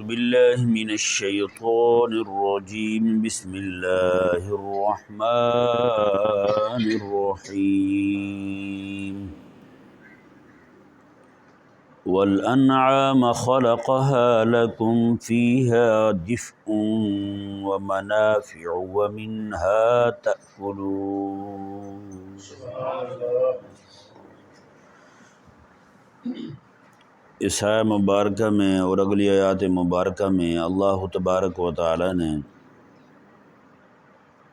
باللہ من الشیطان الرجیم بسم اللہ الرحمن الرحیم والانعام خلقها لکم فیہا دفء ومنافع ومنها تأکلون۔ اس آیہ مبارکہ میں اور اگلی آیات مبارکہ میں اللہ تبارک و تعالی نے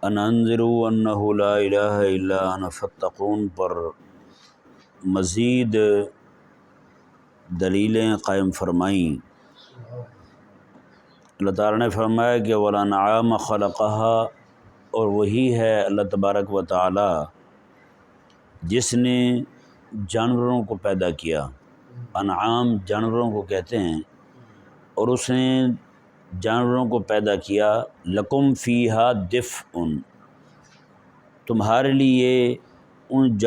ان انذروا انہ لا الہ الا انا فاتقون پر مزید دلیلیں قائم فرمائیں۔ اللہ تعالی نے فرمایا کہ والانعام خلقہا، اور وہی ہے اللہ تبارک و تعالی جس نے جانوروں کو پیدا کیا۔ انعام جانوروں کو کہتے ہیں، اور اس نے جانوروں کو پیدا کیا لکم فیہا دفء، تمہارے لیے ان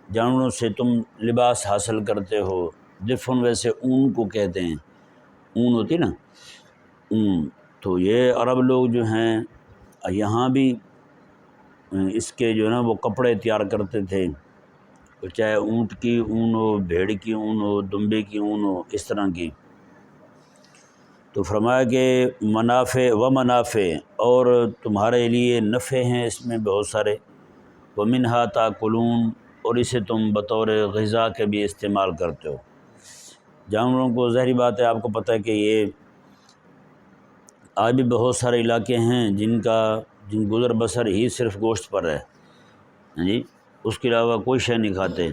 جانوروں سے تم لباس حاصل کرتے ہو۔ دفء ویسے اون کو کہتے ہیں، اون ہوتی نا اون، تو یہ عرب لوگ جو ہیں یہاں بھی اس کے جو ہے نا وہ کپڑے تیار کرتے تھے، چاہے اونٹ کی اون ہو، بھیڑ کی اون ہو، دمبے کی اون ہو، اس طرح کی۔ تو فرمایا کہ منافع اور تمہارے لیے نفع ہیں اس میں بہت سارے، ومنہا تاکلون، اور اسے تم بطور غذا کے بھی استعمال کرتے ہو۔ جانوروں کو ظاہری بات ہے، آپ کو پتہ ہے کہ یہ آج بھی بہت سارے علاقے ہیں جن گزر بسر ہی صرف گوشت پر ہے، جی اس کے علاوہ کوئی شے نہیں کھاتے۔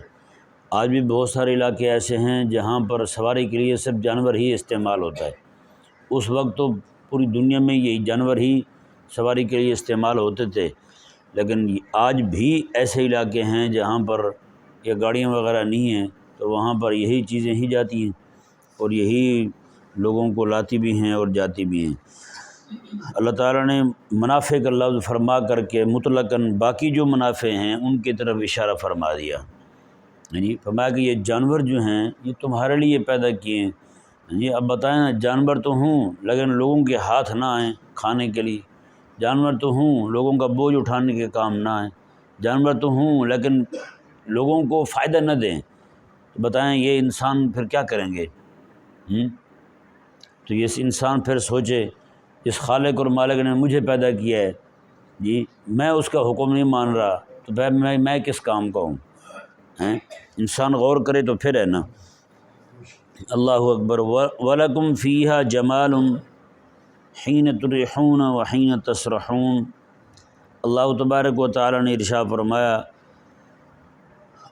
آج بھی بہت سارے علاقے ایسے ہیں جہاں پر سواری کے لیے صرف جانور ہی استعمال ہوتا ہے۔ اس وقت تو پوری دنیا میں یہی جانور ہی سواری کے لیے استعمال ہوتے تھے، لیکن آج بھی ایسے علاقے ہیں جہاں پر یہ گاڑیاں وغیرہ نہیں ہیں، تو وہاں پر یہی چیزیں ہی جاتی ہیں اور یہی لوگوں کو لاتی بھی ہیں اور جاتی بھی ہیں۔ اللہ تعالیٰ نے منافع کا لفظ فرما کر کے مطلقاً باقی جو منافع ہیں ان کی طرف اشارہ فرما دیا، یعنی فرمایا کہ یہ جانور جو ہیں یہ تمہارے لیے پیدا کیے ہیں۔ جی اب بتائیں نا، جانور تو ہوں لیکن لوگوں کے ہاتھ نہ آئیں کھانے کے لیے، جانور تو ہوں لوگوں کا بوجھ اٹھانے کے کام نہ آئیں، جانور تو ہوں لیکن لوگوں کو فائدہ نہ دیں، تو بتائیں یہ انسان پھر کیا کریں گے؟ تو یہ انسان پھر سوچے، جس خالق اور مالک نے مجھے پیدا کیا ہے، جی میں اس کا حکم نہیں مان رہا، تو پھر میں کس کام کا ہوں؟ انسان غور کرے تو پھر ہے نا۔ اللہ اکبر۔ وَلَكُمْ فِيهَا جَمَالٌ حِينَ تُرِيحُونَ وَحِينَ تَسْرَحُونَ۔ اللہ تبارک و تعالی نے ارشاد فرمایا،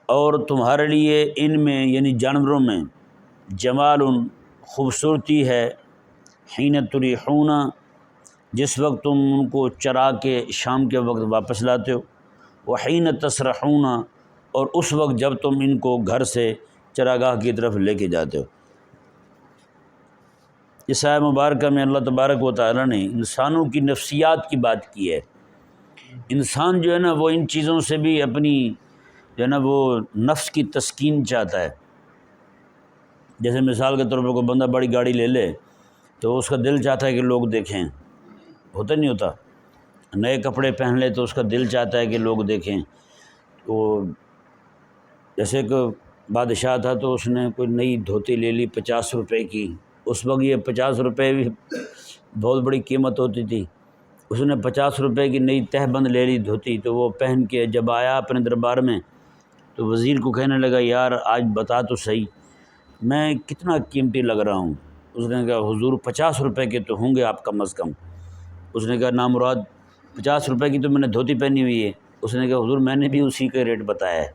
اور تمہارے لیے ان میں یعنی جانوروں میں جمال خوبصورتی ہے، حین تریحون جس وقت تم ان کو چرا کے شام کے وقت واپس لاتے ہو، وحین تسرحون اور اس وقت جب تم ان کو گھر سے چراگاہ کی طرف لے کے جاتے ہو۔ اس آیہ مبارکہ میں اللہ تبارک و تعالی نے انسانوں کی نفسیات کی بات کی ہے۔ انسان جو ہے نا وہ ان چیزوں سے بھی اپنی جو ہے نا وہ نفس کی تسکین چاہتا ہے۔ جیسے مثال کے طور پر کوئی بندہ بڑی گاڑی لے لے تو اس کا دل چاہتا ہے کہ لوگ دیکھیں، ہوتا نہیں ہوتا؟ نئے کپڑے پہن لے تو اس کا دل چاہتا ہے کہ لوگ دیکھیں۔ تو جیسے کہ بادشاہ تھا تو اس نے کوئی نئی دھوتی لے لی 50 روپے کی، اس وقت یہ 50 روپے بھی بہت بڑی قیمت ہوتی تھی۔ اس نے 50 روپے کی نئی تہہ بند لے لی دھوتی، تو وہ پہن کے جب آیا اپنے دربار میں تو وزیر کو کہنے لگا، یار آج بتا تو صحیح میں کتنا قیمتی لگ رہا ہوں؟ اس نے کہا حضور 50 روپے کے تو ہوں گے آپ کم از کم۔ اس نے کہا نامراد 50 روپے کی تو میں نے دھوتی پہنی ہوئی ہے۔ اس نے کہا حضور میں نے بھی اسی کا ریٹ بتایا ہے،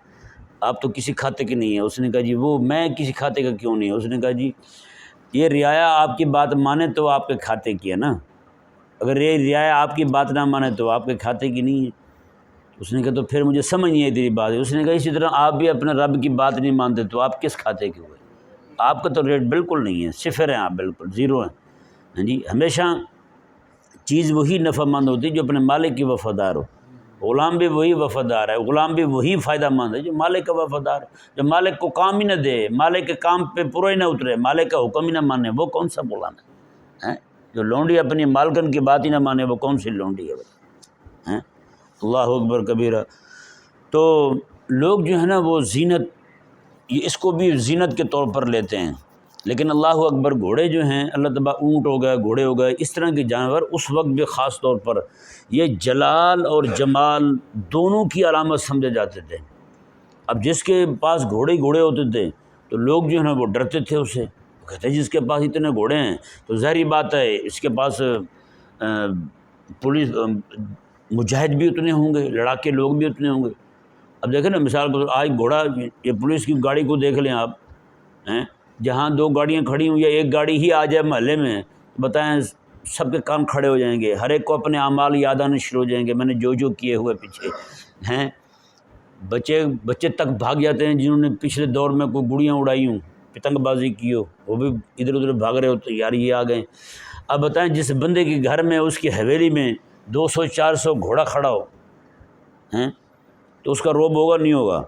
آپ تو کسی کھاتے کے نہیں ہیں۔ اس نے کہا جی وہ میں کسی کھاتے کا کیوں نہیں؟ اس نے کہا جی یہ رعایا آپ کی بات مانے تو آپ کے کھاتے کی ہے نا، اگر یہ رعایا آپ کی بات نہ مانے تو آپ کے کھاتے کی نہیں ہے۔ اس نے کہا تو پھر مجھے سمجھ نہیں آئی تیری بات۔ اس نے کہا اسی طرح آپ بھی اپنے رب کی بات نہیں مانتے تو آپ کس کھاتے کے ہوئے؟ آپ کا تو ریٹ بالکل نہیں ہے، صفر ہیں آپ، بالکل زیرو ہیں۔ جی ہمیشہ چیز وہی نفع مند ہوتی ہے جو اپنے مالک کی وفادار ہو۔ غلام بھی وہی وفادار ہے، غلام بھی وہی فائدہ مند ہے جو مالک کا وفادار ہے۔ جو مالک کو کام ہی نہ دے، مالک کے کام پہ پورا ہی نہ اترے، مالک کا حکم ہی نہ مانے، وہ کون سا غلام ہے؟ جو لونڈی اپنی مالکن کی بات ہی نہ مانے، وہ کون سی لونڈی ہے؟ اللہ اکبر کبیرہ۔ تو لوگ جو ہے نا وہ زینت، یہ اس کو بھی زینت کے طور پر لیتے ہیں، لیکن اللہ اکبر گھوڑے جو ہیں اللہ تعالیٰ، اونٹ ہو گئے، گھوڑے ہو گئے، اس طرح کے جانور اس وقت بھی خاص طور پر یہ جلال اور جمال دونوں کی علامت سمجھے جاتے تھے۔ اب جس کے پاس گھوڑے ہوتے تھے تو لوگ جو ہے نا وہ ڈرتے تھے اس سے، کہتے جس کے پاس اتنے گھوڑے ہیں تو ظاہری بات ہے اس کے پاس پولیس مجاہد بھی اتنے ہوں گے، لڑاکے لوگ بھی اتنے ہوں گے۔ اب دیکھیں نا مثال کو، آج گھوڑا، یہ پولیس کی گاڑی کو دیکھ لیں آپ، جہاں 2 گاڑیاں کھڑی ہوں یا ایک گاڑی ہی آ جائے محلے میں، بتائیں سب کے کان کھڑے ہو جائیں گے، ہر ایک کو اپنے اعمال یاد آنے شروع ہو جائیں گے، میں نے جو کیے ہوئے پیچھے ہیں۔ بچے تک بھاگ جاتے ہیں جنہوں نے پچھلے دور میں کوئی گڑیاں اڑائی ہوں، پتنگ بازی کی ہو، وہ بھی ادھر ادھر بھاگ رہے ہوتے، یار یہ آ گئے۔ اب بتائیں جس بندے کے گھر میں، اس کی حویلی میں 200-400 گھوڑا کھڑا ہو تو اس کا روب ہوگا نہیں ہوگا؟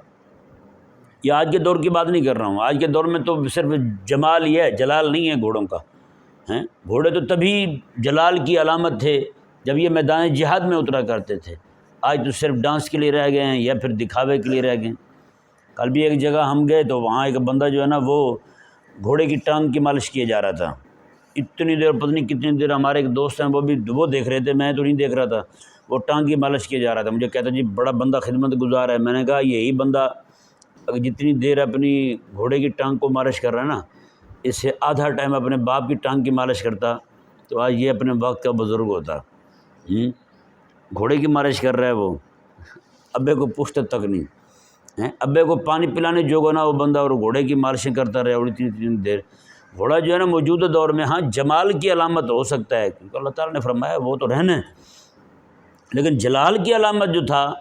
یہ آج کے دور کی بات نہیں کر رہا ہوں، آج کے دور میں تو صرف جمال ہی ہے، جلال نہیں ہے گھوڑوں کا۔ گھوڑے تو تبھی جلال کی علامت تھے جب یہ میدان جہاد میں اترا کرتے تھے، آج تو صرف ڈانس کے لیے رہ گئے ہیں یا پھر دکھاوے کے لیے رہ گئے ہیں۔ کل بھی ایک جگہ ہم گئے تو وہاں ایک بندہ جو ہے نا وہ گھوڑے کی ٹانگ کی مالش کیے جا رہا تھا، اتنی دیر، پتہ نہیں کتنی دیر، ہمارے ایک دوست ہیں وہ دیکھ رہے تھے، میں تو نہیں دیکھ رہا تھا، وہ ٹانگ کی مالش کیے جا رہا تھا۔ مجھے کہتا جی بڑا بندہ خدمت گزار ہے، میں نے کہا یہی بندہ اگر جتنی دیر اپنی گھوڑے کی ٹانگ کو مالش کر رہا ہے نا، اس سے آدھا ٹائم اپنے باپ کی ٹانگ کی مالش کرتا تو آج یہ اپنے وقت کا بزرگ ہوتا۔ گھوڑے کی مالش کر رہا ہے وہ، ابے کو پوچھتا تک نہیں، ابے کو پانی پلانے جوگا نا وہ بندہ، اور گھوڑے کی مالشیں کرتا رہا اور اتنی دیر۔ گھوڑا جو ہے نا موجودہ دور میں ہاں جمال کی علامت ہو سکتا ہے، کیونکہ اللہ تعالیٰ نے فرمایا وہ تو رہنا ہے، لیکن جلال کی علامت جو تھا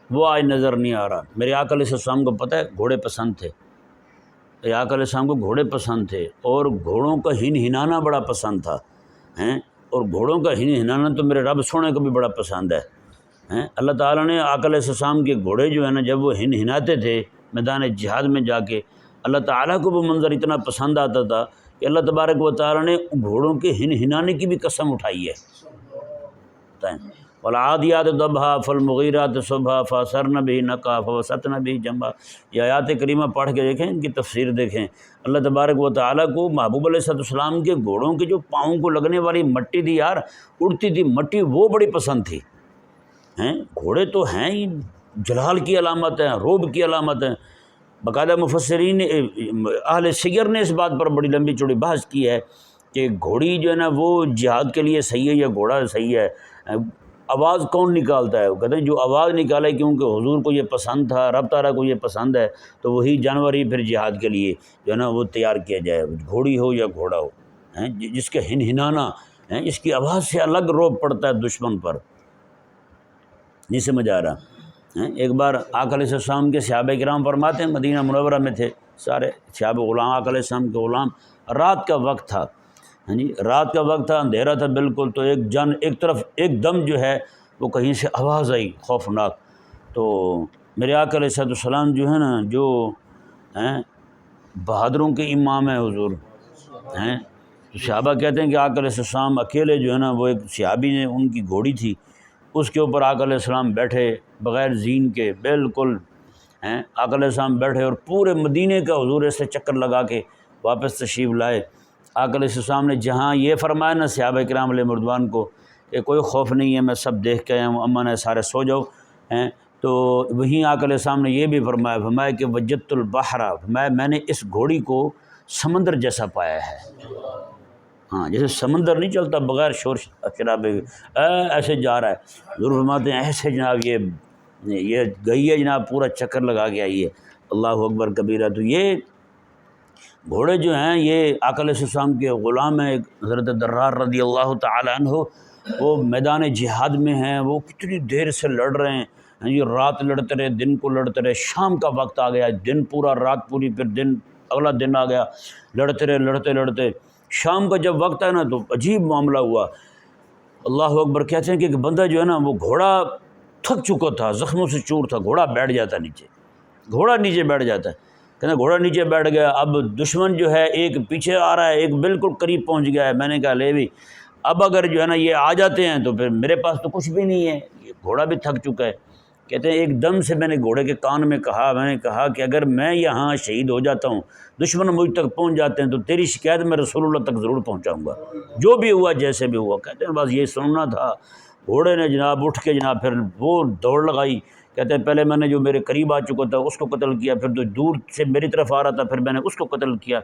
وہ آج نظر نہیں آ رہا۔ میرے آقا علیہ السلام کو پتہ ہے گھوڑے پسند تھے، میرے آقا علیہ السلام کو گھوڑے پسند تھے، اور گھوڑوں کا ہنہنانا بڑا پسند تھا، اور گھوڑوں کا ہنہنانا تو میرے رب سونے کو بھی بڑا پسند ہے۔ اللہ تعالیٰ نے آقا علیہ السلام کے گھوڑے جو ہے نا جب وہ ہنہناتے تھے میدان جہاد میں جا کے، اللہ تعالیٰ کو وہ منظر اتنا پسند آتا تھا کہ اللہ تبارک و تعالیٰ نے گھوڑوں کے ہنہنانے کی بھی قسم اٹھائی ہے۔ بتائیں، والعادیات ضبحا فالمغیرات صبحا فاثرن بہ نقعا فوسطن بہ جمعا، یہ آیات کریمہ پڑھ کے دیکھیں، ان کی تفسیر دیکھیں۔ اللہ تبارک و تعالیٰ کو محبوب علیہ السلام کے گھوڑوں کے جو پاؤں کو لگنے والی مٹی تھی یار، اڑتی تھی مٹی، وہ بڑی پسند تھی۔ گھوڑے تو ہیں ہی جلال کی علامت ہیں، روب کی علامت ہیں۔ باقاعدہ مفسرین اہل سیر نے اس بات پر بڑی لمبی چوڑی بحث کی ہے کہ گھوڑی جو ہے نا وہ جہاد کے لیے صحیح ہے یا گھوڑا صحیح ہے، آواز کون نکالتا ہے؟ وہ کہتے ہیں جو آواز نکالے، کیونکہ حضور کو یہ پسند تھا، رب تعالیٰ کو یہ پسند ہے، تو وہی جانور ہی پھر جہاد کے لیے جو ہے نا وہ تیار کیا جائے، گھوڑی ہو یا گھوڑا ہو، جس کے ہنہنانا اس کی آواز سے الگ روب پڑتا ہے دشمن پر۔ نہیں سمجھ آ رہا؟ ایک بار آقا علیہ السلام کے صحابہ کرام فرماتے ہیں، مدینہ منورہ میں تھے سارے صحابہ غلام، آقا علیہ السلام کے غلام، رات کا وقت تھا، رات کا وقت تھا، اندھیرا تھا بالکل، تو ایک طرف ایک دم جو ہے وہ کہیں سے آواز آئی خوفناک، تو میرے آقا علیہ السلام جو ہے نا جو بہادروں کے امام ہیں حضور، تو صحابہ کہتے ہیں کہ آقا علیہ السلام اکیلے جو ہے نا، وہ ایک صحابی نے ان کی گھوڑی تھی، اس کے اوپر آقا علیہ السلام بیٹھے بغیر زین کے، بالکل آقا علیہ السلام بیٹھے، اور پورے مدینے کا حضور ایسے چکر لگا کے واپس تشریف لائے۔ آقا علیہ السلام نے جہاں یہ فرمایا نا صحابہ کرام علیہ مردوان کو کہ کوئی خوف نہیں ہے، میں سب دیکھ کے آیا ہوں، امن ہے، سارے سو جاؤ، تو وہیں آقا علیہ السلام نے یہ بھی فرمایا کہ وجدت البحر، میں نے اس گھوڑی کو سمندر جیسا پایا ہے۔ ہاں، جیسے سمندر نہیں چلتا بغیر شور شرابے، ایسے جا رہا ہے، حضور فرماتے ہیں ایسے جناب یہ گئی ہے جناب، پورا چکر لگا کے آئی ہے۔ اللہ اکبر کبیرہ۔ تو یہ گھوڑے جو ہیں یہ آقا علیہ السلام کے غلام ہیں، حضرت درار رضی اللہ تعالی عنہ، وہ میدان جہاد میں ہیں، وہ کتنی دیر سے لڑ رہے ہیں، یہ رات لڑتے رہے، دن کو لڑتے رہے، شام کا وقت آ گیا، دن پورا رات پوری، پھر دن اگلا دن آ گیا، لڑتے رہے لڑتے شام کا جب وقت ہے نا تو عجیب معاملہ ہوا۔ اللہ اکبر، کہتے ہیں کہ ایک بندہ جو ہے نا وہ گھوڑا تھک چکا تھا، زخموں سے چور تھا، گھوڑا بیٹھ جاتا نیچے، گھوڑا نیچے بیٹھ جاتا ہے، کہنا گھوڑا نیچے بیٹھ گیا، اب دشمن جو ہے ایک پیچھے آ رہا ہے، ایک بالکل قریب پہنچ گیا ہے۔ میں نے کہا لے بھی اب اگر جو ہے نا یہ آ جاتے ہیں تو پھر میرے پاس تو کچھ بھی نہیں ہے، یہ گھوڑا بھی تھک چکا ہے۔ کہتے ہیں ایک دم سے میں نے گھوڑے کے کان میں نے کہا کہ اگر میں یہاں شہید ہو جاتا ہوں، دشمن مجھ تک پہنچ جاتے ہیں، تو تیری شکایت میں رسول اللہ تک ضرور پہنچاؤں گا، جو بھی ہوا جیسے بھی ہوا۔ کہتے ہیں بس یہ سننا تھا۔ گھوڑے نے جناب اٹھ کے جناب پھر وہ دوڑ لگائی۔ کہتے ہیں پہلے میں نے جو میرے قریب آ چکا تھا اس کو قتل کیا، پھر جو دور سے میری طرف آ رہا تھا پھر میں نے اس کو قتل کیا،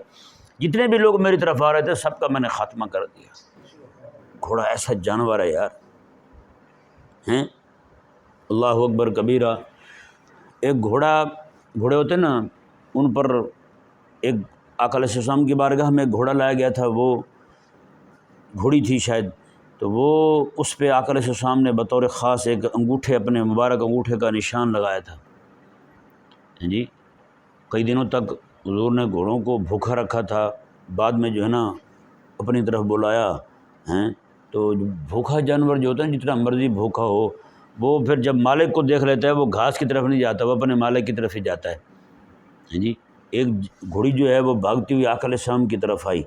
جتنے بھی لوگ میری طرف آ رہے تھے سب کا میں نے خاتمہ کر دیا۔ گھوڑا ایسا جانور ہے یار، ہیں اللہ اکبر کبیرہ۔ ایک گھوڑے ہوتے نا، ان پر ایک آقا علیہ السلام کی بارگاہ میں ایک گھوڑا لایا گیا تھا، وہ گھوڑی تھی شاید، تو وہ اس پہ آقا علیہ السلام نے بطور خاص ایک انگوٹھے، اپنے مبارک انگوٹھے کا نشان لگایا تھا جی۔ کئی دنوں تک حضور نے گھوڑوں کو بھوکا رکھا تھا، بعد میں جو ہے نا اپنی طرف بلایا ہیں۔ تو بھوکا جانور جو ہوتا ہے جتنا مرضی بھوکا ہو، وہ پھر جب مالک کو دیکھ لیتا ہے وہ گھاس کی طرف نہیں جاتا، وہ اپنے مالک کی طرف ہی جاتا ہے جی۔ ایک گھوڑی جو ہے وہ بھاگتی ہوئی آقا علیہ السلام کی طرف آئی،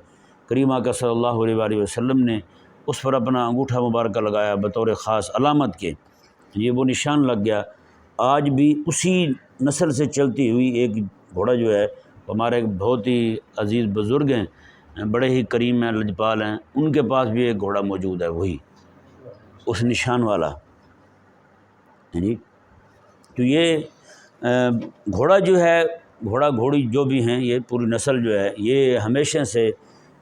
کریم آقا صلی اللہ علیہ وآلہ وسلم نے اس پر اپنا انگوٹھا مبارکہ لگایا بطور خاص علامت کے، یہ وہ نشان لگ گیا۔ آج بھی اسی نسل سے چلتی ہوئی ایک گھوڑا جو ہے، ہمارے ایک بہت ہی عزیز بزرگ ہیں، بڑے ہی کریم ہیں، لجپال ہیں، ان کے پاس بھی ایک گھوڑا موجود ہے، وہی اس نشان والا جی۔ تو یہ گھوڑا جو ہے، گھوڑا گھوڑی جو بھی ہیں، یہ پوری نسل جو ہے یہ ہمیشہ سے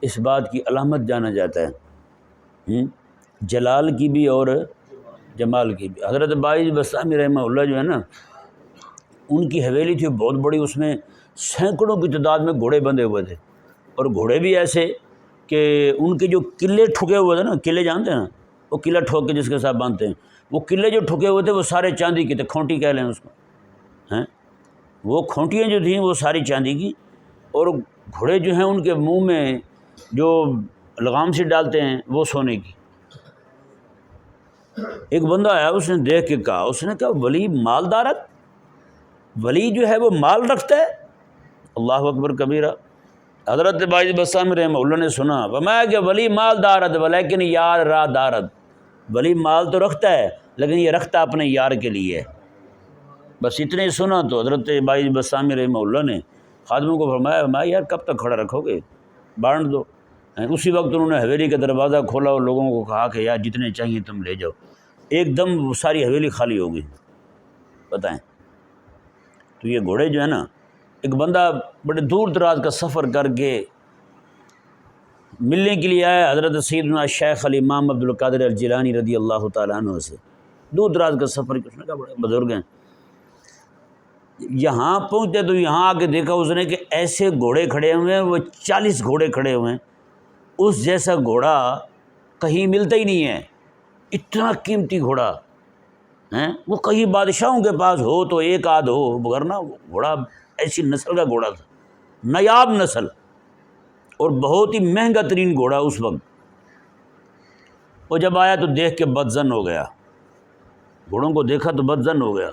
اس بات کی علامت جانا جاتا ہے، جلال کی بھی اور جمال کی بھی۔ حضرت باعث بستامی رحمہ اللہ جو ہے نا، ان کی حویلی تھی بہت بڑی، اس میں سینکڑوں کی تعداد میں گھوڑے بندھے ہوئے تھے، اور گھوڑے بھی ایسے کہ ان کے جو قلعے ٹھکے ہوئے تھے نا، قلعے جانتے ہیں نا، وہ قلعہ ٹھوک کے جس کے ساتھ باندھتے ہیں، وہ قلعے جو ٹھکے ہوئے تھے وہ سارے چاندی کے تھے، کھونٹی کہہ لیں اس کو ہیں، وہ کھونٹیاں جو تھیں وہ ساری چاندی کی، اور گھوڑے جو ہیں ان کے منہ میں جو لگام سے ڈالتے ہیں وہ سونے کی۔ ایک بندہ آیا، اس نے دیکھ کے کہا، اس نے کہا ولی مالدارت، ولی جو ہے وہ مال رکھتا ہے؟ اللہ اکبر کبیرہ۔ حضرت باعث بستامی رحمہ اللہ نے سنا، فرمایا کہ ولی مال دارت ولیکن یار را دارت، ولی مال تو رکھتا ہے لیکن یہ رکھتا اپنے یار کے لیے ہے۔ بس اتنے ہی سنا تو حضرت باعث بستامی رحمہ اللہ نے خادموں کو فرمایا یار کب تک کھڑا رکھو گے، بانٹ دو۔ اسی وقت انہوں نے حویلی کا دروازہ کھولا اور لوگوں کو کہا کہ یار جتنے چاہیے تم لے جاؤ۔ ایک دم ساری حویلی خالی ہو گئی، بتائیں۔ تو یہ گھوڑے جو ہے نا، ایک بندہ بڑے دور دراز کا سفر کر کے ملنے کے لیے آیا حضرت سیدنا شیخ الامام عبد القادر الجیلانی رضی اللہ تعالیٰ عنہ سے، دور دراز کا سفر، اس نے کہا بڑے بزرگ ہیں۔ یہاں پہنچتے تو یہاں آ کے دیکھا اس نے کہ ایسے گھوڑے کھڑے ہوئے ہیں، وہ 40 گھوڑے کھڑے ہوئے ہیں، اس جیسا گھوڑا کہیں ملتا ہی نہیں ہے، اتنا قیمتی گھوڑا ہیں، وہ کہیں بادشاہوں کے پاس ہو تو ایک آدھ ہو، ورنہ وہ گھوڑا ایسی نسل کا گھوڑا تھا، نایاب نسل، اور بہت ہی مہنگا ترین گھوڑا اس وقت۔ وہ جب آیا تو دیکھ کے بدظن ہو گیا، گھوڑوں کو دیکھا تو بدظن ہو گیا،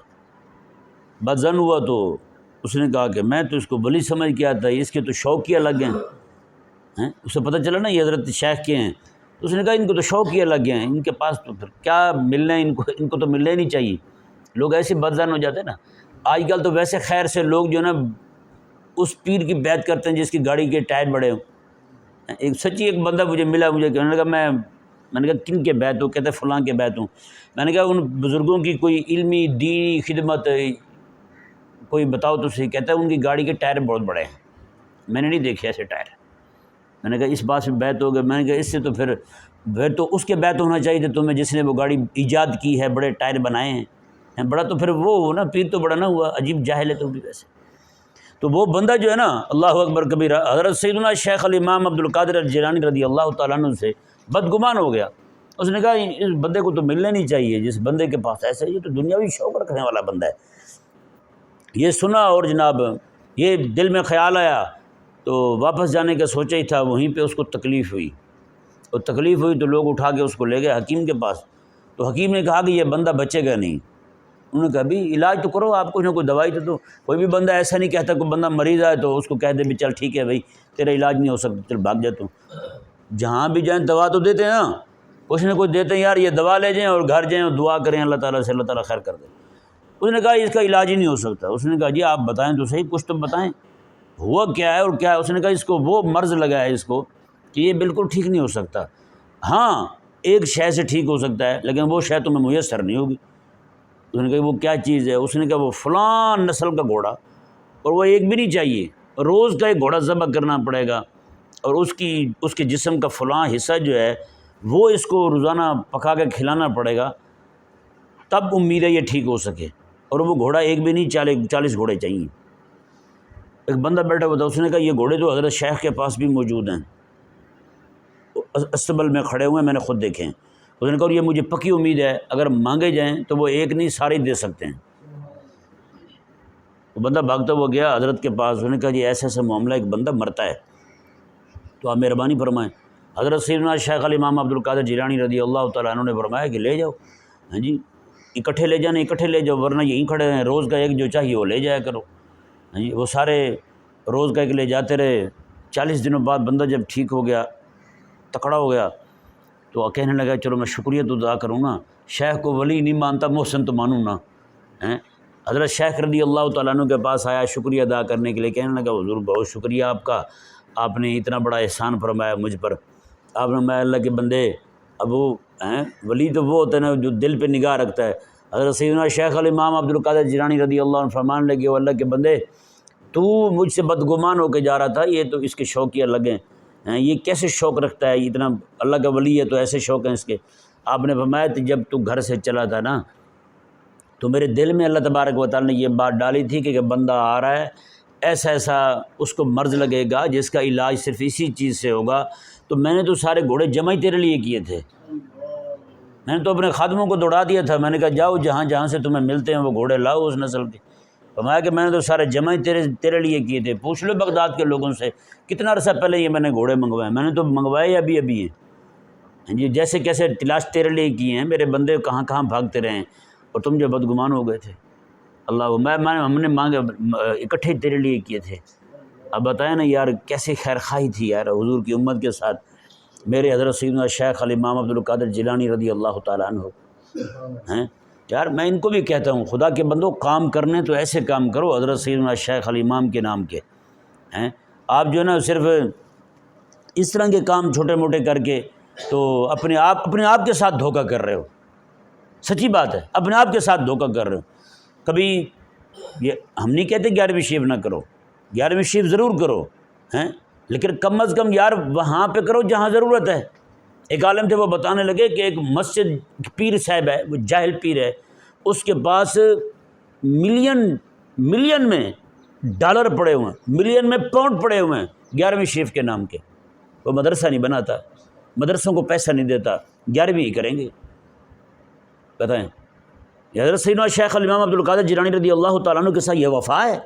بدظن ہوا تو اس نے کہا کہ میں تو اس کو ولی سمجھ کے آتا ہے، اس کے تو شوقیہ لگ گئے ہیں۔ اسے پتہ چلا نا یہ حضرت شیخ کے ہیں، تو اس نے کہا ان کو تو شوقیہ لگ گئے ہیں، ان کے پاس تو پھر کیا ملنا ہے، ان کو تو ملنا ہی نہیں چاہیے۔ لوگ ایسے بدظن ہو جاتے ہیں نا۔ آج کل تو ویسے خیر سے لوگ جو ہے نا اس پیر کی بیعت کرتے ہیں جس کی گاڑی کے ٹائر بڑے ہوں۔ ایک سچی ایک بندہ مجھے ملا، مجھے کہنے لگا میں نے کہا کن کے بیعت ہو؟ کہتے فلاں کے بیعت ہوں۔ میں نے کہا ان بزرگوں کی کوئی علمی دینی خدمت کوئی بتاؤ تو صحیح۔ کہتا ہے ان کی گاڑی کے ٹائر بہت بڑے ہیں، میں نے نہیں دیکھے ایسے ٹائر۔ میں نے کہا اس بات سے بیعت ہو گئے؟ میں نے کہا اس سے تو پھر تو اس کے بیعت ہونا چاہیے تھا تمہیں جس نے وہ گاڑی ایجاد کی ہے، بڑے ٹائر بنائے ہیں، بڑا تو پھر وہ ہو نا، پیر تو بڑا نہ ہوا، عجیب جاہل ہے تو بھی ویسے۔ تو وہ بندہ جو ہے نا، اللہ اکبر کبیرہ، حضرت سیدنا شیخ الامام عبد القادر الجیلانی رضی اللہ تعالیٰ عنہ سے بدگمان ہو گیا۔ اس نے کہا اس بندے کو تو ملنا نہیں چاہیے، جس بندے کے پاس ایسا ہے، یہ تو دنیاوی شوق رکھنے والا بندہ ہے۔ یہ سنا اور جناب یہ دل میں خیال آیا تو واپس جانے کا سوچا ہی تھا، وہیں پہ اس کو تکلیف ہوئی، اور تکلیف ہوئی تو لوگ اٹھا کے اس کو لے گئے حکیم کے پاس۔ تو حکیم نے کہا کہ یہ بندہ بچے گا نہیں، انہوں نے کہا بھی علاج تو کرو، آپ کو کوئی دوائی تو دو۔ کوئی بھی بندہ ایسا نہیں کہتا، کوئی بندہ مریض آئے تو اس کو کہہ دے بھی چل ٹھیک ہے بھائی تیرا علاج نہیں ہو سکتا، چل بھاگ جا تو۔ جہاں بھی جائیں دوا تو دیتے ہیں نا، کچھ نہ کچھ دیتے ہیں، یار یہ دوا لے جائیں اور گھر جائیں اور دعا کریں اللہ تعالیٰ سے، اللہ تعالیٰ خیر کر دے۔ اس نے کہا اس کا علاج ہی نہیں ہو سکتا۔ اس نے کہا جی آپ بتائیں تو صحیح، کچھ تو بتائیں ہوا کیا ہے اور کیا ہے۔ اس نے کہا اس کو وہ مرض لگا ہے اس کو کہ یہ بالکل ٹھیک نہیں ہو سکتا، ہاں ایک شے سے ٹھیک ہو سکتا ہے لیکن وہ شے تمہیں میسر نہیں ہوگی۔ اس نے کہا وہ کیا چیز ہے؟ اس نے کہا وہ فلاں نسل کا گھوڑا، اور وہ ایک بھی نہیں چاہیے، روز کا ایک گھوڑا ذبح کرنا پڑے گا، اور اس کے جسم کا فلاں حصہ جو ہے وہ اس کو روزانہ پکا کے کھلانا پڑے گا، تب امید ہے یہ ٹھیک ہو سکے۔ اور وہ گھوڑا ایک بھی نہیں، 40 گھوڑے چاہیے۔ ایک بندہ بیٹھا ہوا تھا، اس نے کہا یہ گھوڑے تو حضرت شیخ کے پاس بھی موجود ہیں، استبل میں کھڑے ہوئے ہیں، میں نے خود دیکھے ہیں۔ اس نے کہا اور یہ مجھے پکی امید ہے اگر مانگے جائیں تو وہ ایک نہیں سارے دے سکتے ہیں۔ وہ بندہ بھاگتا ہوا گیا حضرت کے پاس، اس نے کہا جی ایسا ایسا معاملہ، ایک بندہ مرتا ہے تو آپ مہربانی فرمائیں۔ حضرت سیدنا شیخ الامام عبد القادر جیلانی رضی اللہ تعالیٰ عنہ نے فرمایا کہ لے جاؤ، ہاں جی اکٹھے لے جانا، اکٹھے لے جاؤ، ورنہ یہیں کھڑے ہیں، روز کا ایک جو چاہیے وہ لے جایا کرو۔ ہاں جی وہ سارے روز کا ایک لے جاتے رہے۔ 40 دنوں بعد بندہ جب ٹھیک ہو گیا، تکڑا ہو گیا، تو کہنے لگا چلو میں شکریہ تو ادا کروں نا، شیخ کو ولی نہیں مانتا، محسن تو مانوں نا۔ حضرت شیخ رضی اللہ تعالیٰ عنہ کے پاس آیا شکریہ ادا کرنے کے لیے، کہنے لگا حضور بہت شکریہ آپ کا، آپ نے اتنا بڑا احسان فرمایا مجھ پر۔ آپ نے میں اللہ کے بندے، اب وہ ولی تو وہ ہوتا ہے نا جو دل پہ نگاہ رکھتا ہے۔ حضرت سیدنا شیخ الامام عبد القادر جیلانی رضی اللہ عنہ فرمان لگے، وہ اللہ کے بندے تو مجھ سے بدگمان ہو کے جا رہا تھا، یہ تو اس کے شوقیہ لگے ہیں، یہ کیسے شوق رکھتا ہے، اتنا اللہ کا ولی ہے تو ایسے شوق ہیں اس کے۔ آپ نے فرمایا کہ جب تو گھر سے چلا تھا نا تو میرے دل میں اللہ تبارک و تعالیٰ نے یہ بات ڈالی تھی کہ بندہ آ رہا ہے، ایسا ایسا اس کو مرض لگے گا جس کا علاج صرف اسی چیز سے ہوگا، تو میں نے تو سارے گھوڑے جمع ہی تیرے لیے کیے تھے، میں نے تو اپنے خادموں کو دوڑا دیا تھا، میں نے کہا جاؤ جہاں جہاں سے تمہیں ملتے ہیں وہ گھوڑے لاؤ اس نسل کے۔ فرمایا کہ میں نے تو سارے جمع ہی تیرے لیے کیے تھے، پوچھ لو بغداد کے لوگوں سے کتنا عرصہ پہلے یہ میں نے گھوڑے منگوائے، میں نے تو منگوائے ابھی ہیں جی، جیسے کیسے تلاش تیرے لیے کی ہیں، میرے بندے کہاں کہاں بھاگتے رہے ہیں اور تم جو بدگمان ہو گئے تھے۔ اللہ ہم نے مانگے اکٹھے تیرے لیے کیے تھے۔ اب بتائیں نا یار کیسے خیر خواہی تھی یار حضور کی امت کے ساتھ میرے حضرت سیدنا شیخ الامام عبد القادر جیلانی رضی اللہ تعالیٰ عنہ ہیں۔ یار میں ان کو بھی کہتا ہوں خدا کے بندوں کام کرنے تو ایسے کام کرو حضرت سیدنا شیخ الامام کے نام کے ہیں۔ آپ جو ہے نا صرف اس طرح کے کام چھوٹے موٹے کر کے تو اپنے آپ کے ساتھ دھوکہ کر رہے ہو، سچی بات ہے، اپنے آپ کے ساتھ دھوکہ کر رہے ہو۔ کبھی یہ ہم نہیں کہتے 11ویں شریف نہ کرو، 11ویں شریف ضرور کرو ہیں، لیکن کم از کم یار وہاں پہ کرو جہاں ضرورت ہے۔ ایک عالم تھے وہ بتانے لگے کہ ایک مسجد پیر صاحب ہے، وہ جاہل پیر ہے، اس کے پاس ملین میں ڈالر پڑے ہوئے ہیں، ملین میں پاؤنڈ پڑے ہوئے ہیں 11ویں شریف کے نام کے۔ وہ مدرسہ نہیں بناتا، مدرسوں کو پیسہ نہیں دیتا، 11ویں ہی کریں گے۔ بتائیں حضرت سیدنا شیخ الامام عبد القادر جیلانی رضی اللہ تعالیٰ عنہ کے ساتھ یہ وفا ہے؟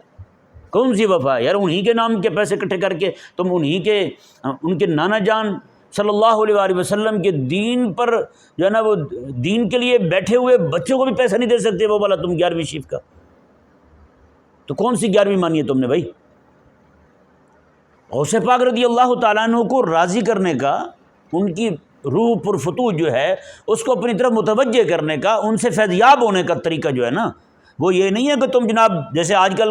کون سی وفا ہے یار؟ انہی کے نام کے پیسے اکٹھے کر کے تم ان کے نانا جان صلی اللہ علیہ وآلہ وسلم کے دین پر جو ہے نا وہ دین کے لیے بیٹھے ہوئے بچوں کو بھی پیسہ نہیں دے سکتے، وہ والا تم 11ویں شریف کا، تو کون سی 11ویں مانی ہے تم نے بھائی؟ غوث پاک رضی اللہ تعالیٰ عنہ کو راضی کرنے کا، ان کی روح پرفتوح جو ہے اس کو اپنی طرف متوجہ کرنے کا، ان سے فیضیاب ہونے کا طریقہ جو ہے نا وہ یہ نہیں ہے کہ تم جناب جیسے آج کل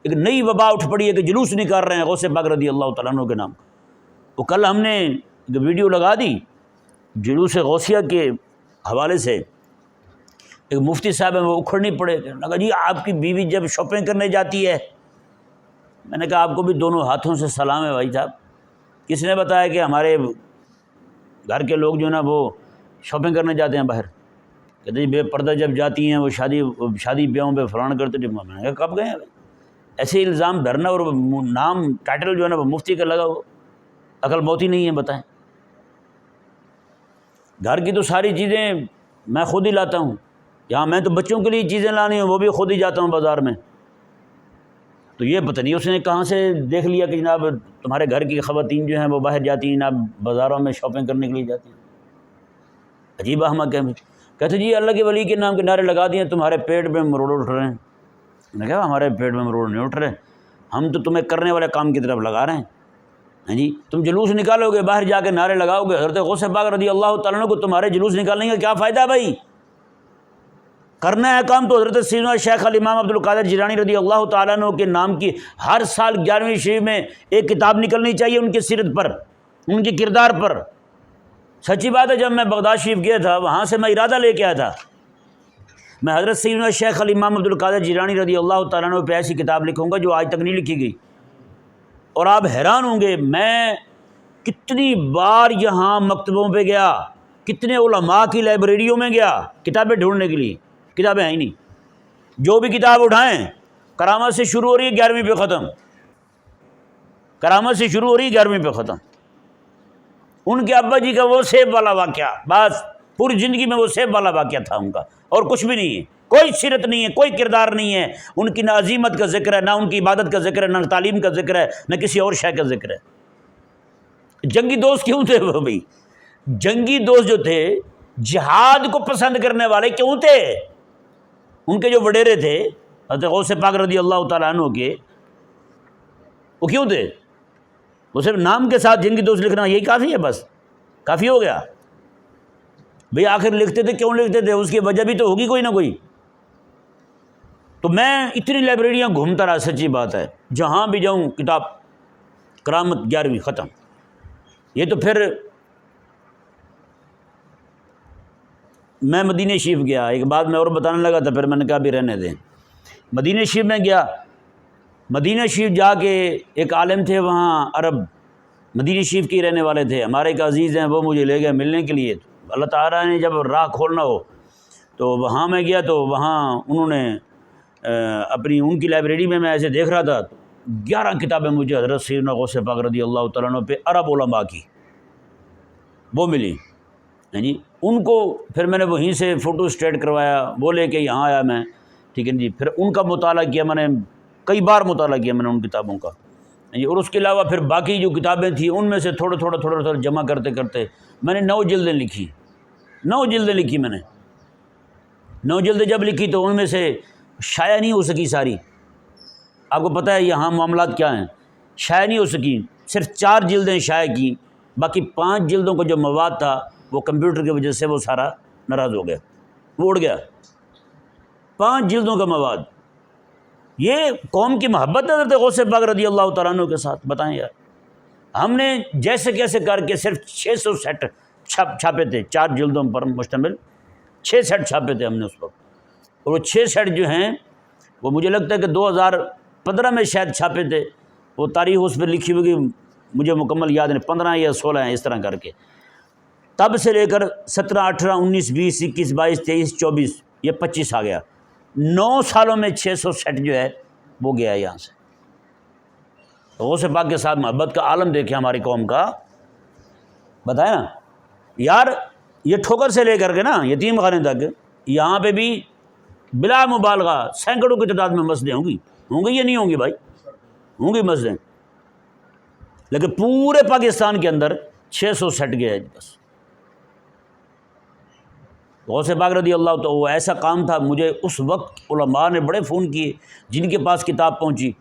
ایک نئی وبا اٹھ پڑی ہے کہ جلوس نکال رہے ہیں غوث پاک رضی اللہ تعالیٰ عنہ کے نام۔ وہ کل ہم نے ایک ویڈیو لگا دی جلوس غوثیہ کے حوالے سے، ایک مفتی صاحب ہیں وہ اکھڑ نہیں پڑے، کہا جی آپ کی بیوی جب شاپنگ کرنے جاتی ہے، میں نے کہا آپ کو بھی دونوں ہاتھوں سے سلام ہے بھائی صاحب، کس نے بتایا کہ ہمارے گھر کے لوگ جو ہے نا وہ شاپنگ کرنے جاتے ہیں باہر؟ کہتے ہیں بے پردہ جب جاتی ہیں وہ شادی بیاہوں پہ فلان کرتے تھے۔ میں نے کہا کب گئے ہیں بھائی؟ ایسے الزام دھرنا اور نام ٹائٹل جو ہے نا وہ مفتی کا لگا، وہ عقل موتی نہیں ہے۔ بتائیں گھر کی تو ساری چیزیں میں خود ہی لاتا ہوں، یہاں میں تو بچوں کے لیے چیزیں لانی ہوں وہ بھی خود ہی جاتا ہوں بازار میں، تو یہ پتہ نہیں اس نے کہاں سے دیکھ لیا کہ جناب تمہارے گھر کی خواتین جو ہیں وہ باہر جاتی ہیں، جناب بازاروں میں شاپنگ کرنے کے لیے جاتی ہیں۔ عجیب احمق ہے۔ کہتے جی اللہ کے ولی کے نام کے نعرے لگا دیے، تمہارے پیٹ میں مروڑ اٹھ رہے ہیں۔ میں نے کہا ہمارے پیٹ میں مروڑ نہیں اٹھ رہے، ہم تو تمہیں کرنے والے کام کی طرف لگا رہے ہیں۔ ہاں جی، تم جلوس نکالو گے، باہر جا کے نعرے لگاؤ گے، حضرت غوث پاک رضی اللہ تعالیٰ عنہ کو تمہارے جلوس نکالنے کا کیا فائدہ ہے بھائی؟ کرنا ہے کام تو حضرت سیدنا شیخ الامام عبد القادر جیلانی رضی اللہ تعالیٰ عنہ کے نام کی ہر سال 11ویں شریف میں ایک کتاب نکلنی چاہیے ان کی سیرت پر، ان کے کردار پر۔ سچی بات ہے، جب میں بغداد شریف گیا تھا وہاں سے میں ارادہ لے کے آیا تھا، میں حضرت سیدنا شیخ الامام عبد القادر جیلانی رضی اللہ تعالیٰ عنہ پہ ایسی کتاب لکھوں گا جو آج تک نہیں لکھی گئی۔ اور آپ حیران ہوں گے، میں کتنی بار یہاں مکتبوں پہ گیا، کتنے علماء کی لائبریریوں میں گیا کتابیں ڈھونڈنے کے لیے، کتابیں ہیں ہی نہیں۔ جو بھی کتاب اٹھائیں کرامت سے شروع ہو رہی ہے 11ویں پہ ختم، کرامت سے شروع ہو رہی ہے 11ویں پہ ختم۔ ان کے ابا جی کا وہ سیب والا واقعہ، بس پوری زندگی میں وہ سیب والا واقعہ تھا ان کا، اور کچھ بھی نہیں ہے، کوئی سیرت نہیں ہے، کوئی کردار نہیں ہے ان کی، نہ عظیمت کا ذکر ہے، نہ ان کی عبادت کا ذکر ہے، نہ تعلیم کا ذکر ہے، نہ کسی اور شے کا ذکر ہے۔ جنگی دوست کیوں تھے وہ بھائی؟ جنگی دوست جو تھے، جہاد کو پسند کرنے والے کیوں تھے؟ ان کے جو وڈیرے تھے حضرت غوث پاک رضی اللہ تعالیٰ عنہ کے، وہ کیوں تھے؟ وہ صرف نام کے ساتھ جنگی دوست لکھنا یہی کافی ہے؟ بس کافی ہو گیا بھئی؟ آخر لکھتے تھے کیوں لکھتے تھے؟ اس کی وجہ بھی تو ہوگی کوئی نہ کوئی۔ تو میں اتنی لائبریریاں گھومتا رہا، سچی بات ہے، جہاں بھی جاؤں کتاب کرامت 11ویں ختم۔ یہ تو پھر میں مدینہ شریف گیا، ایک بات میں اور بتانے لگا تھا، پھر میں نے کہا بھی رہنے دیں۔ مدینہ شریف میں گیا، مدینہ شریف جا کے ایک عالم تھے وہاں عرب، مدینہ شریف کے رہنے والے تھے، ہمارے ایک عزیز ہیں، وہ مجھے لے گئے ملنے کے لیے۔ اللہ تعالیٰ نے جب راہ کھولنا ہو تو وہاں میں گیا، تو وہاں انہوں نے اپنی ان کی لائبریری میں ایسے دیکھ رہا تھا، 11 کتابیں مجھے حضرت سیدنا غوث پاک رضی اللہ تعالیٰ عنہ پہ عرب علماء کی وہ ملی۔ جی ان کو پھر میں نے وہیں سے فوٹو اسٹیٹ کروایا، وہ لے کے یہاں آیا میں، ٹھیک ہے جی۔ پھر ان کا مطالعہ کیا میں نے، کئی بار مطالعہ کیا میں نے ان کتابوں کا جی۔ اور اس کے علاوہ پھر باقی جو کتابیں تھیں ان میں سے تھوڑا جمع کرتے کرتے میں نے 9 جلدیں لکھی، 9 جلدیں لکھی میں نے۔ 9 جلدیں جب لکھی تو ان میں سے شائع نہیں ہو سکی ساری، آپ کو پتہ ہے یہاں معاملات کیا ہیں، شائع نہیں ہو سکی، صرف 4 جلدیں شائع کی، باقی 5 جلدوں کا جو مواد تھا وہ کمپیوٹر کی وجہ سے وہ سارا ناراض ہو گیا، وہ اڑ گیا۔ 5 جلدوں کا مواد، یہ قوم کی محبت ہے حضرت غوث پاک رضی اللہ تعالیٰ عنہ کے ساتھ، بتائیں یار۔ ہم نے جیسے کیسے کر کے صرف 600 سیٹ چھاپے تھے، 4 جلدوں پر مشتمل 6 سیٹ چھاپے تھے ہم نے اس وقت، اور وہ 6 سیٹ جو ہیں وہ مجھے لگتا ہے کہ 2015 میں شاید چھاپے تھے، وہ تاریخ اس پہ لکھی ہوئی مجھے مکمل یاد نہیں، 15 یا 16 ہیں اس طرح کر کے۔ تب سے لے کر 17، 18، 19، 20، 21، 22، 23، 24، یہ 25 آ گیا، 9 سالوں میں 600 سیٹ جو ہے وہ گیا ہے یہاں سے۔ غوث پاک کے ساتھ محبت کا عالم دیکھیں ہماری قوم کا، بتائیں نا یار۔ یہ ٹھوکر سے لے کر کے نا یتیم خانے تک، یہاں پہ بھی بلا مبالغہ سینکڑوں کی تعداد میں مسجدیں ہوں گی یا نہیں ہوں گی بھائی؟ ہوں گی مسجدیں، لیکن پورے پاکستان کے اندر 600 سیٹ گیا ہے بس۔ غوث پاک رضی اللہ تو وہ ایسا کام تھا، مجھے اس وقت علماء نے بڑے فون کیے جن کے پاس کتاب پہنچی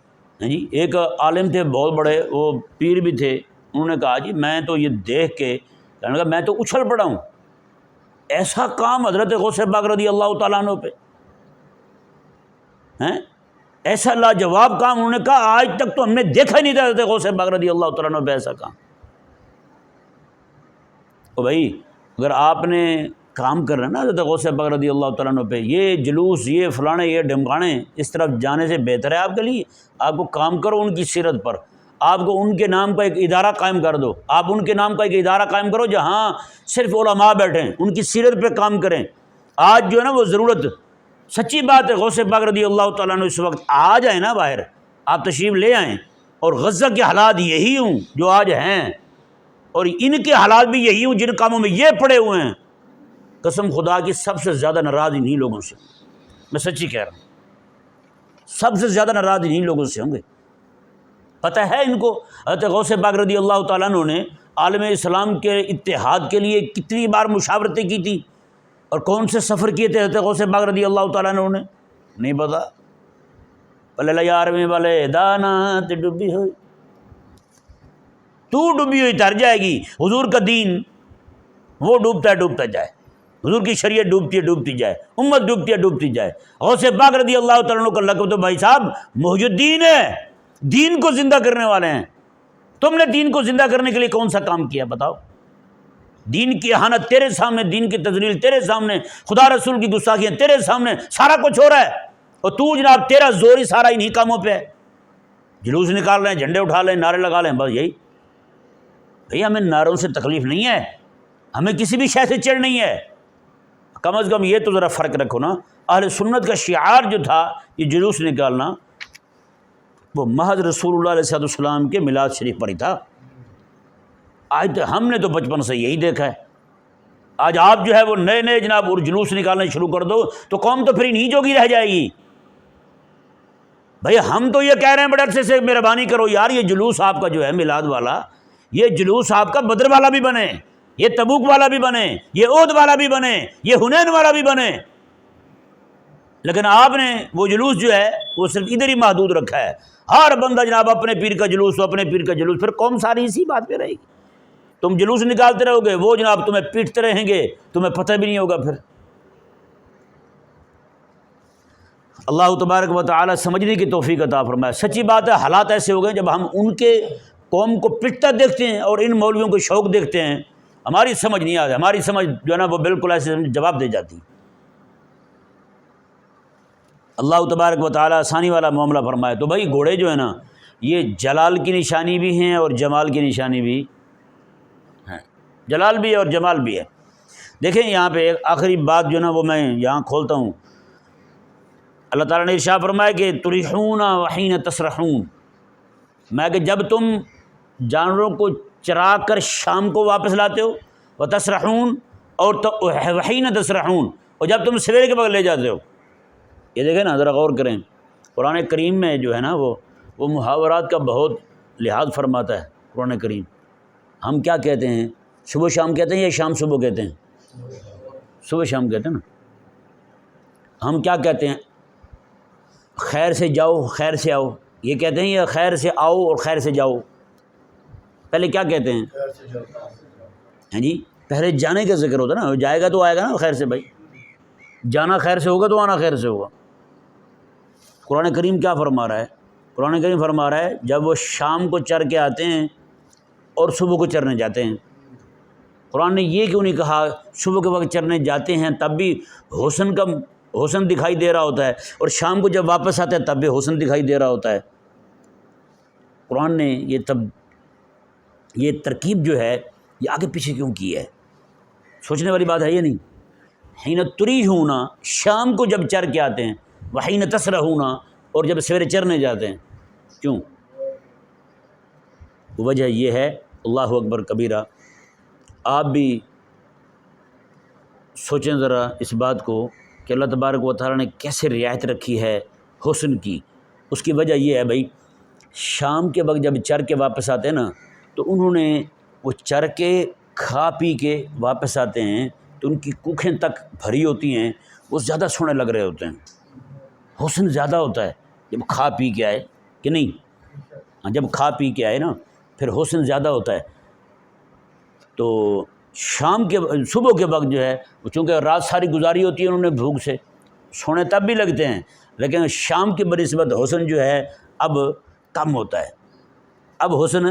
جی۔ ایک عالم تھے بہت بڑے، وہ پیر بھی تھے، انہوں نے کہا جی میں تو یہ دیکھ کے کہنے لگا میں تو اچھل پڑا ہوں، ایسا کام حضرت غوث پاک رضی اللہ تعالیٰ عنہ پہ ہیں، ایسا لاجواب کام۔ انہوں نے کہا آج تک تو ہم نے دیکھا ہی نہیں تھا حضرت غوث پاک رضی اللہ تعالیٰ عنہ پہ ایسا کام۔ تو بھائی اگر آپ نے کام کر رہے ہیں نا حضرت غوث پاک رضی اللہ تعالیٰ عنہ پہ، یہ جلوس، یہ فلانے، یہ ڈمکانے، اس طرف جانے سے بہتر ہے آپ کے لیے آپ کو کام کرو ان کی سیرت پر۔ آپ کو ان کے نام کا ایک ادارہ قائم کر دو، آپ ان کے نام کا ایک ادارہ قائم کرو جہاں صرف علماء بیٹھیں، ان کی سیرت پہ کام کریں۔ آج جو ہے نا وہ ضرورت، سچی بات ہے، غوث پاک رضی اللہ تعالیٰ عنہ اس وقت آ جائیں نا باہر، آپ تشریف لے آئیں، اور غزہ کے حالات یہی ہوں جو آج ہیں، اور ان کے حالات بھی یہی ہوں جن کاموں میں یہ پڑے ہوئے ہیں، قسم خدا کی سب سے زیادہ ناراض انہی لوگوں سے، میں سچی کہہ رہا ہوں، سب سے زیادہ ناراض انہی لوگوں سے ہوں گے۔ پتہ ہے ان کو حضرت غوث پاک رضی اللہ تعالیٰ عنہ نے عالم اسلام کے اتحاد کے لیے کتنی بار مشاورتیں کی تھی، اور کون سے سفر کیے تھے حضرت غوث پاک رضی اللہ تعالیٰ عنہ نے؟ نہیں پتا. پلے یار میں والے دانا تے ڈوبی ہوئی، تو ڈوبی ہوئی تر جائے گی. حضور کا دین وہ ڈوبتا ہے ڈوبتا جائے، حضور کی شریعت ڈوبتی ہے ڈوبتی جائے، امت ڈوبتی ہے ڈوبتی جائے. غوث پاک رضی اللہ تعالیٰ عنہ کا لقب تو بھائی صاحب محی الدین ہے، دین کو زندہ کرنے والے ہیں. تم نے دین کو زندہ کرنے کے لیے کون سا کام کیا بتاؤ؟ دین کی اہانت تیرے سامنے، دین کی تذلیل تیرے سامنے، خدا رسول کی گستاخیاں تیرے سامنے، سارا کچھ ہو رہا ہے، اور تو جناب تیرا زور ہی سارا انہی کاموں پہ ہے. جلوس نکال رہے ہیں، جھنڈے اٹھا لیں، نعرے لگا لیں، بس یہی. بھئی ہمیں نعروں سے تکلیف نہیں ہے، ہمیں کسی بھی شے سے چڑ نہیں ہے. کم از کم یہ تو ذرا فرق رکھو نا. اہل سنت کا شعار جو تھا یہ جلوس نکالنا، وہ محض رسول اللہ علیہ السلام کے میلاد شریف پر ہی تھا. آج تو ہم نے تو بچپن سے یہی دیکھا ہے. آج آپ جو ہے وہ نئے نئے جناب اور جلوس نکالنے شروع کر دو تو قوم تو پھر انہی جوگی رہ جائے گی. بھئی ہم تو یہ کہہ رہے ہیں بڑے عرصے سے مہربانی کرو یار، یہ جلوس آپ کا جو ہے میلاد والا، یہ جلوس آپ کا بدر والا بھی بنے، یہ تبوک والا بھی بنے، یہ احد والا بھی بنے، یہ حنین والا بھی بنے. لیکن آپ نے وہ جلوس جو ہے وہ صرف ادھر ہی محدود رکھا ہے. ہر بندہ جناب اپنے پیر کا جلوس، اپنے پیر کا جلوس، پھر قوم ساری اسی بات پہ رہے گی. تم جلوس نکالتے رہو گے، وہ جناب تمہیں پیٹتے رہیں گے، تمہیں پتہ بھی نہیں ہوگا. پھر اللہ تبارک و تعالی سمجھنے کی توفیق عطا فرمائے. سچی بات ہے حالات ایسے ہو گئے جب ہم ان کے قوم کو پٹتا دیکھتے ہیں اور ان مولویوں کو شوق دیکھتے ہیں، ہماری سمجھ نہیں آتی. ہماری سمجھ جو ہے نا وہ بالکل ایسے جواب دے جاتی. اللہ تبارک و تعالی آسانی والا معاملہ فرمائے. تو بھائی گھوڑے جو ہے نا یہ جلال کی نشانی بھی ہیں اور جمال کی نشانی بھی ہیں. جلال بھی ہے اور جمال بھی ہے. دیکھیں یہاں پہ ایک آخری بات جو ہے نا وہ میں یہاں کھولتا ہوں. اللہ تعالیٰ نے ارشاد فرمایا کہ تریحون وحین تسرحون، میں کہ جب تم جانوروں کو چرا کر شام کو واپس لاتے ہو، وتسرحون اور وحین تسرحون، اور جب تم سویرے کے وقت لے جاتے ہو. یہ دیکھیں نا ذرا غور کریں، قرآن کریم میں جو ہے نا وہ محاورات کا بہت لحاظ فرماتا ہے. قرآن کریم ہم کیا کہتے ہیں؟ صبح شام کہتے ہیں یا شام صبح کہتے ہیں؟ صبح شام کہتے ہیں نا. ہم کیا کہتے ہیں؟ خیر سے جاؤ خیر سے آؤ، یہ کہتے ہیں یا خیر سے آؤ اور خیر سے جاؤ؟ پہلے کیا کہتے ہیں؟ ہاں جی، پہلے جانے کا ذکر ہوتا ہے نا، جائے گا تو آئے گا نا خیر سے. بھائی جانا خیر سے ہوگا تو آنا خیر سے ہوگا. قرآن کریم کیا فرما رہا ہے؟ قرآن کریم فرما رہا ہے جب وہ شام کو چر کے آتے ہیں اور صبح کو چرنے جاتے ہیں. قرآن نے یہ کیوں نہیں کہا صبح کے وقت چرنے جاتے ہیں تب بھی حسن دکھائی دے رہا ہوتا ہے، اور شام کو جب واپس آتے ہیں تب بھی حسن دکھائی دے رہا ہوتا ہے؟ قرآن نے یہ ترکیب جو ہے یہ آگے پیچھے کیوں کی ہے؟ سوچنے والی بات ہے یہ نہیں. حین تریحون، شام کو جب چر کے آتے ہیں، وحین تسرحون، اور جب سویرے چرنے جاتے ہیں. کیوں؟ وجہ یہ ہے، اللہ اکبر کبیرہ. آپ بھی سوچیں ذرا اس بات کو کہ اللہ تبارک و تعالیٰ نے کیسے رعایت رکھی ہے حسن کی. اس کی وجہ یہ ہے بھائی، شام کے وقت جب چر کے واپس آتے ہیں نا تو انہوں نے وہ چر کے کھا پی کے واپس آتے ہیں تو ان کی کوکھیں تک بھری ہوتی ہیں، وہ زیادہ سونے لگ رہے ہوتے ہیں. حسن زیادہ ہوتا ہے جب کھا پی کے آئے کہ نہیں؟ ہاں، جب کھا پی کے آئے نا پھر حسن زیادہ ہوتا ہے. تو شام کے صبح کے وقت جو ہے وہ چونکہ رات ساری گزاری ہوتی ہے انہوں نے بھوک سے، سونے تب بھی لگتے ہیں، لیکن شام کی بنسبت حسن جو ہے اب کم ہوتا ہے. اب حسن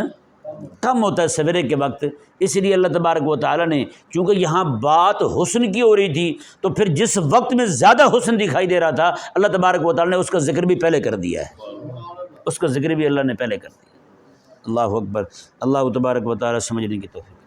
کم ہوتا ہے سویرے کے وقت. اس لیے اللہ تبارک و تعالیٰ نے چونکہ یہاں بات حسن کی ہو رہی تھی تو پھر جس وقت میں زیادہ حسن دکھائی دے رہا تھا اللہ تبارک و تعالیٰ نے اس کا ذکر بھی پہلے کر دیا ہے. اس کا ذکر بھی اللہ نے پہلے کر دیا. اللہ اکبر. اللہ تبارک و تعالیٰ سمجھنے کی توفیق.